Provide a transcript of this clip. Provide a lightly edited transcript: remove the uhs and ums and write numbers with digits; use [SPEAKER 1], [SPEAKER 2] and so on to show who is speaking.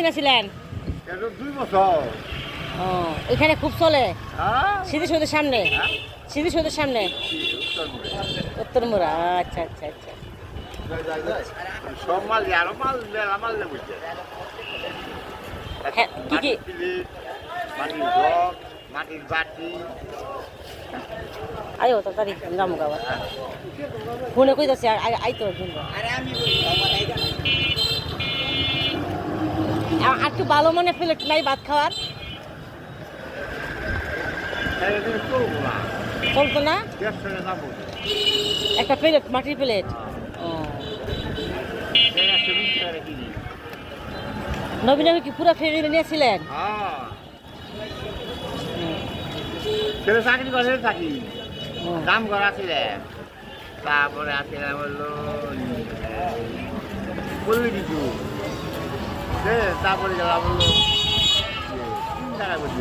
[SPEAKER 1] কতদিন আছিলেন?
[SPEAKER 2] 2 বছর।
[SPEAKER 1] ও এখানে খুব চলে
[SPEAKER 2] হ্যাঁ
[SPEAKER 1] স্মৃতিসৌধের সামনে? স্মৃতিসৌধের সামনে উত্তরমুড়া। আচ্ছা আচ্ছা আচ্ছা।
[SPEAKER 2] সব মাল আরো মাল মেলা মাল বুঝছে
[SPEAKER 1] হ্যাঁ কি কি?
[SPEAKER 2] মাটির জগ মাটির বাটি
[SPEAKER 1] আয়ো তাড়াতাড়ি যাবো আবার ফোনে কই যাচ্ছে আইতো আর একটু ভালো মনে প্লেট নাই ভাত খাওয়ার? চলতো না একটা প্লেট মাটির প্লেট? ও নবীন নবী কি পুরো ফ্যামিলি নিয়েছিলেন?
[SPEAKER 2] ছেলে চাকরি করে থাকি কাম করা ছিলেন তারপরে আসছিলাম বললো বলবি কিছু তারপরে গেলাম বললো 3 টাকা করে